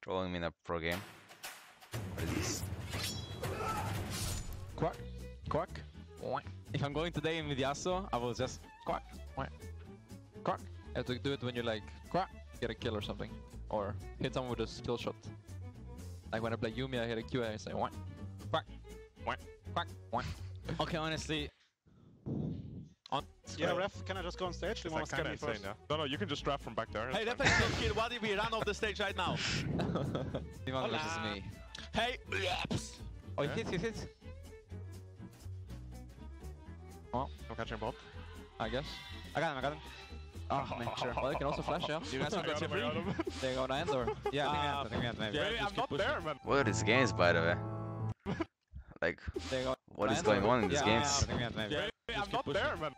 Trolling me in a pro game. What is this? Quack, quack. If I'm going today with Yasuo, I will just quack, quack, quack. You have to do it when you like quack, get a kill or something, or hit someone with a skill shot. Like when I play Yumi, I hit a Q and I say quack, quack, quack, quack, quack. Okay, honestly. Yeah, ref, can I just go on stage? Do you want to scare me first? Yeah. No, you can just draft from back there. Hey, that plays good kid. What if we run off the stage right now? Ivan versus me. Hey! Oh, he hits. Oh, I'm catching bot. I guess. I got him. Oh, man, sure. Well, you can also flash, yeah. You guys want to get free? They go to end or? Yeah, I think we end, maybe. Yeah, I'm not there, man. What are these games, by the way? Like, what is going on in these games? Yeah, I'm not there, man.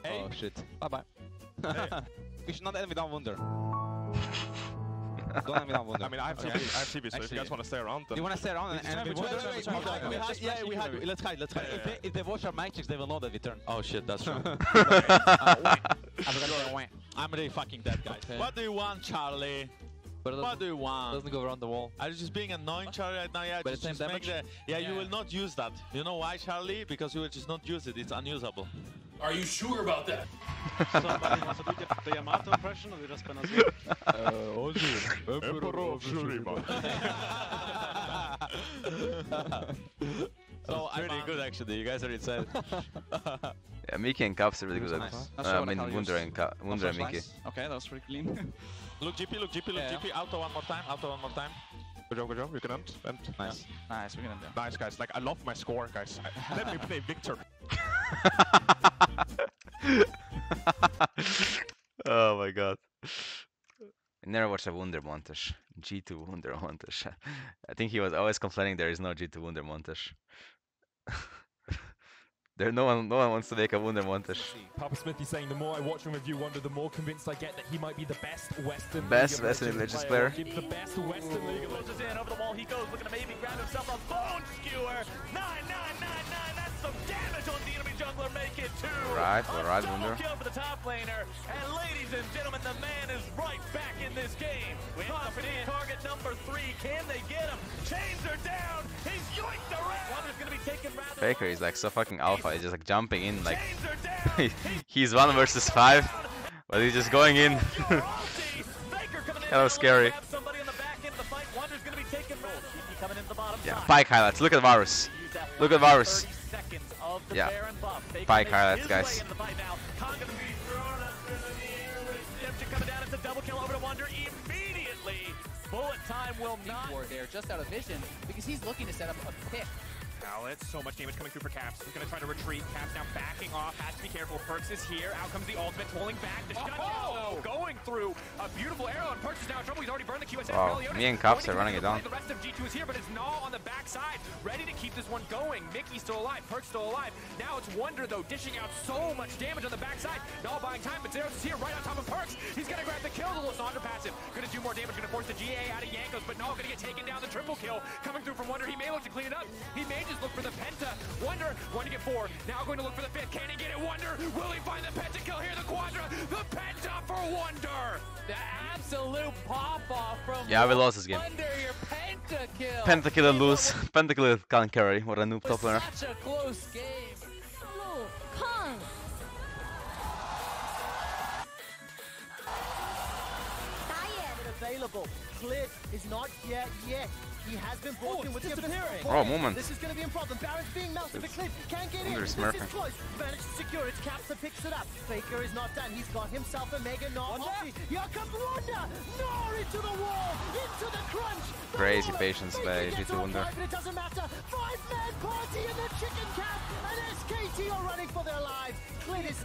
Hey. Oh shit. Bye-bye. Hey. We should not end without Wunder. Don't end without Wunder. I mean, I have TP, so if you guys want to stay around, then... You want to stay around and we Wunder? Yeah, we hide. Let's hide. If they watch our magics, they will know that we turn. Oh shit, that's true. I'm really fucking dead, guys. What do you want, Charlie? What do you want? Doesn't go around the wall. I'm just being annoying, Charlie, right now. Yeah, but just make the, you will not use that. You know why, Charlie? Because you will just not use it. It's unusable. Are you sure about that? Somebody wants to do the Yamato impression, or we just gonna see? Emperor of Shuriba. So I'm pretty good, actually. You guys are inside. Yeah, Mickey and Caps are really good at I mean, Wunder and Mickey. Okay, that was pretty clean. Look GP, look GP. Auto one more time. Good job. You can end. Nice. Nice, we're gonna do. Nice, guys. Like, I love my score, guys. Let me play Victor. Oh my god. I never watched a Wunder montage. G2 Wunder montage. I think he was always complaining there is no G2 Wunder montage. No one wants to make a Wunder montage. Papa Smithy saying the more I watch and review Wunder, the more convinced I get that he might be the best Western Western Legends player. The best Western League of Legends. In over the wall he goes, looking to maybe grab himself a bone skewer. 9999. That's some damage on the enemy jungler. Make it 2. Alright, Wunder. Kill for the top laner. And ladies and gentlemen, the man is right back in this game. Target number 3. Can they get him? Chains are down. He's yoinked around. Wonder's gonna be taken rather. Faker is like so fucking alpha. He's just like jumping in like he's 1 versus 5, but he's just going in. Kind of scary. Yeah, Pike highlights. Look at Varus. Look at Varus. Yeah, Pike highlights, guys. Coming down, it's a double kill over to Wunder immediately. Bullet time will not. There, just out of vision, because he's looking to set up a pick. Alex, so much damage coming through for Caps. He's gonna try to retreat. Caps now backing off. Has to be careful. Perkz is here. Out comes the ultimate, pulling back. The shutdown going through a beautiful arrow, and Perkz is now in trouble. He's already burned the QSS. Wow, me and Caps are running it down. The rest of G2 is here, but it's Gnaw on the backside, ready to keep this one going. Mickey's still alive. Perkz still alive. Now it's Wunder though, dishing out so much damage on the backside. Gnaw buying time, but Zeros is here right on top of Perkz. He's gonna grab the kill. The Lysandra passive. Gonna do more damage. Gonna force the GA out of Yankos, but Gnaw gonna get taken down. The triple kill coming through from Wunder. He may look to clean it up. He may just look for the penta. Wunder going to get 4. Now going to look for the 5th. Can he get it? Wunder. Will he find the pentakill here? The quadra. The penta for Wunder. The absolute pop-off from Yeah, we lost this game. Wunder, your pentakill. Pentakill and lose. Pentakill can't carry. What a noob top laner. Such a close game. Available. Cliff is not yet. He has been broken with disappearing. Oh, moment. This is going to be a problem. Baron's being melted, but Cliff can't get in. This is close. Managed to secure it. Caps that picks it up. Faker is not done. He's got himself a mega Gnaw. Here comes Wunder. Gnaw into the wall. Into the crunch. Crazy patience by G2 Wunder. But it doesn't matter. 5-man party in the chicken camp. And SKT are running for their lives.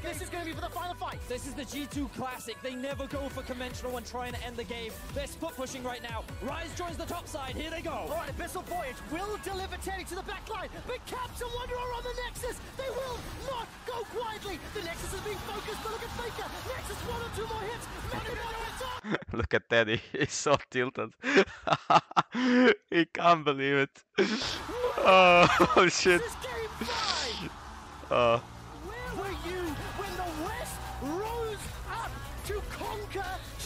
This is going to be for the final fight. This is the G2 classic. They never go for conventional when trying to end the game. They're split pushing right now. Rise joins the top side. Here they go. All right, Abyssal Voyage will deliver Teddy to the back line, but Caps and Wunder are on the Nexus. They will not go quietly. The Nexus is being focused, but look at Faker. Nexus 1 or 2 more hits. Look at Teddy. He's so tilted. He can't believe it. Oh shit. This is game 5. Oh. Where were you when the West rose up to conquer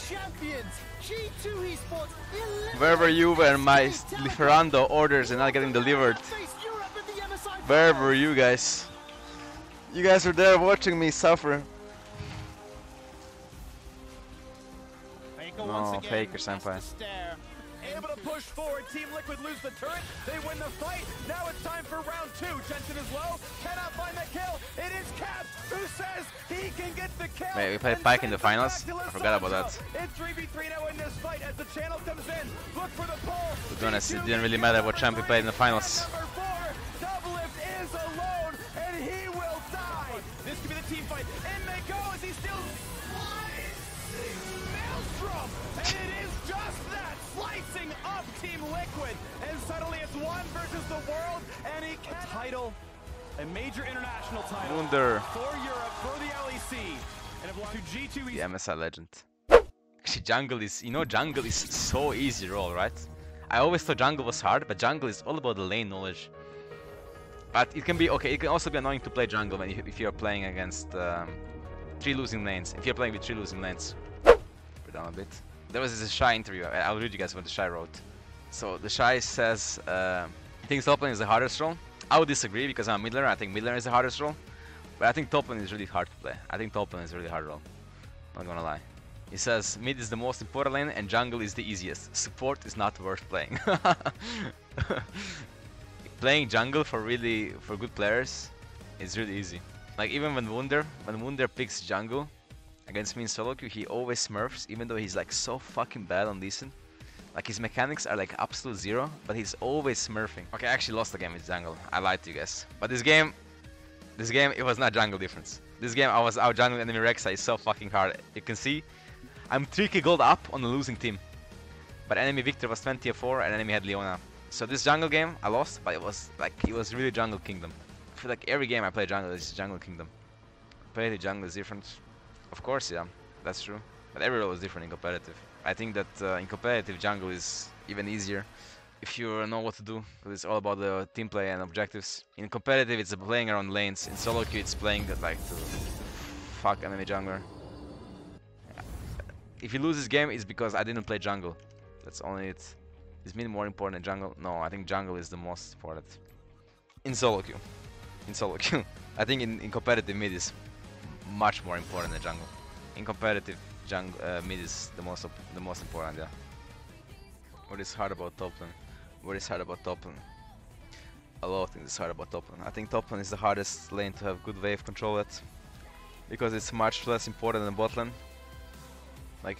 champions. G2 Esports. Where were you when my Lieferando orders are not getting delivered? Where were you guys? You guys were there watching me suffer. No, Faker senpai. Able to push forward, Team Liquid lose the turret, they win the fight. Now it's time for round 2. Jensen is low, cannot find the kill. It is Cap who says he can get the kill. Wait, we played Pike in the finals? I forgot about that. It's 3v3 now in this fight as the channel comes in. Look for the pull. To be honest, it didn't really matter what champ we played in the finals. Number 4, Doublelift is alone and he will die. This could be the team fight. In they go as he still Maelstrom, and it is just that, slicing up Team Liquid, and suddenly it's one versus the world, and he can title, a major international title Wunder. for Europe, for the LEC, and it belongs to G2 The MSI legend. Actually, jungle is, jungle is so easy role, right? I always thought jungle was hard, but jungle is all about the lane knowledge. But it can be, okay, it can also be annoying to play jungle when if you're playing against 3 losing lanes, if you're playing with 3 losing lanes. Down a bit. There was this TheShy interview. I'll read you guys what TheShy wrote. So TheShy says he thinks Toplane is the hardest role. I would disagree because I'm a mid laner. I think mid laner is the hardest role. But I think Toplane is really hard to play. I think Toplane is a really hard role. Not gonna lie. He says mid is the most important lane and jungle is the easiest. Support is not worth playing. Playing jungle for good players is really easy. Like even when Wunder picks jungle against me in solo queue, he always smurfs, even though he's like so fucking bad on decent. Like his mechanics are like absolute zero, but he's always smurfing. Okay, I actually lost the game with jungle. I lied to you guys. But this game, it was not jungle difference. This game I was out jungle enemy Rexa is so fucking hard. You can see, I'm 3k gold up on the losing team. But enemy Victor was 20-4 and enemy had Leona. So this jungle game I lost, but it was really jungle kingdom. I feel like every game I play jungle is jungle kingdom. Competitive jungle is different. Of course, yeah, that's true. But every role is different in competitive. I think that in competitive, jungle is even easier if you know what to do, because it's all about the team play and objectives. In competitive, it's playing around lanes. In solo queue, it's playing like to fuck enemy jungler. If you lose this game, it's because I didn't play jungle. That's only it. Is mid more important than jungle? No, I think jungle is the most important. In solo queue. I think in competitive, mid is much more important than jungle. In competitive, mid is the most important, yeah. What is hard about Toplane? What is hard about Toplane? A lot of things is hard about Toplane. I think Toplane is the hardest lane to have good wave control at, because it's much less important than bot lane. Like,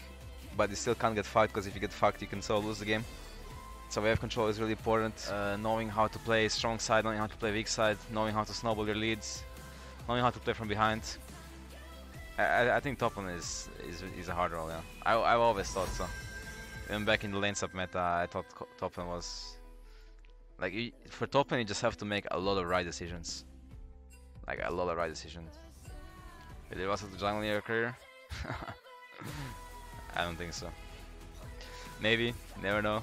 but you still can't get fucked, because if you get fucked, you can so lose the game. So wave control is really important. Knowing how to play strong side, knowing how to play weak side, knowing how to snowball your leads, knowing how to play from behind. I think Toplane is a hard role, yeah. I've always thought so. Even back in the lane sub meta, I thought Toplane was like, for Toplane you just have to make a lot of right decisions. Like a lot of right decisions. Will you also to jungle in your career? I don't think so. Maybe, never know.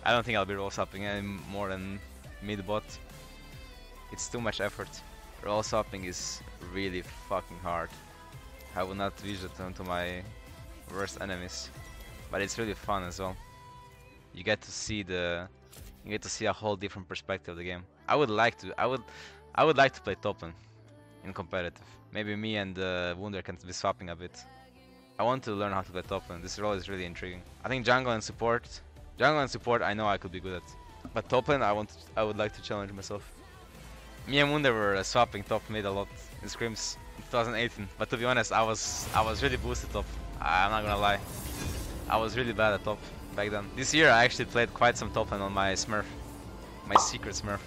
I don't think I'll be role swapping any more than mid bot. It's too much effort. Role swapping is really fucking hard. I will not wish it onto my worst enemies, but it's really fun as well. You get to see a whole different perspective of the game. I would like to play Toplane in competitive. Maybe me and Wunder can be swapping a bit. I want to learn how to play Toplane. This role is really intriguing. I think jungle and support I know I could be good at, but Toplane I would like to challenge myself. Me and Wunder were swapping top mid a lot in scrims in 2018, but to be honest, I was really boosted top. I'm not gonna lie, I was really bad at top back then. This year I actually played quite some top lane on my Smurf, my secret Smurf.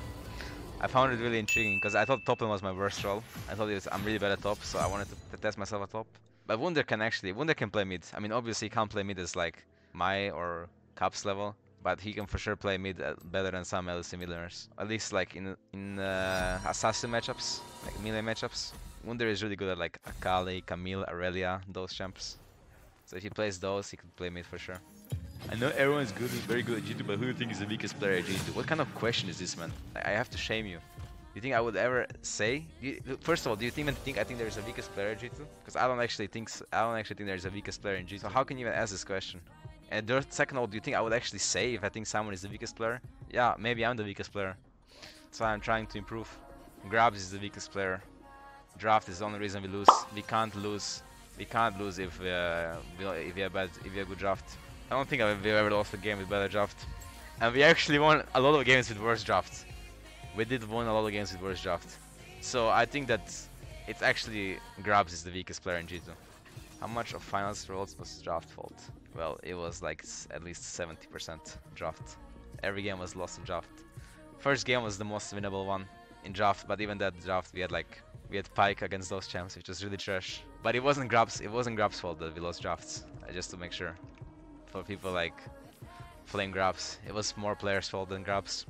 I found it really intriguing because I thought top lane was my worst role. I thought I'm really bad at top, so I wanted to test myself at top. But Wunder can play mid. I mean, obviously he can't play mid as like my or Cap's level, but he can for sure play mid better than some LEC mid laners. At least like in assassin matchups, like melee matchups. Wunder is really good at like Akali, Camille, Aurelia, those champs. So if he plays those, he can play mid for sure. I know everyone's very good at G2, but who do you think is the weakest player at G2? What kind of question is this, man? I have to shame you. You think I would ever say? First of all, do you even think I think there's a weakest player in G2? Because I don't actually think there's a weakest player in G2. So how can you even ask this question? And second of all, do you think I would actually say if I think someone is the weakest player? Yeah, maybe I'm the weakest player. That's why I'm trying to improve. Grabs is the weakest player. Draft is the only reason we lose. We can't lose. We can't lose if we have good draft. I don't think we've ever lost a game with better draft. And we actually won a lot of games with worse draft. We did win a lot of games with worse draft. So I think that it's actually Grabs is the weakest player in G2. How much of finals rolls was draft fault? Well, it was like at least 70% draft. Every game was lost in draft. First game was the most winnable one in draft, but even that draft we had Pyke against those champs, which was really trash. But it wasn't Grabs fault that we lost drafts. Just to make sure. For people like Flame Grabs, it was more players' fault than Grabs.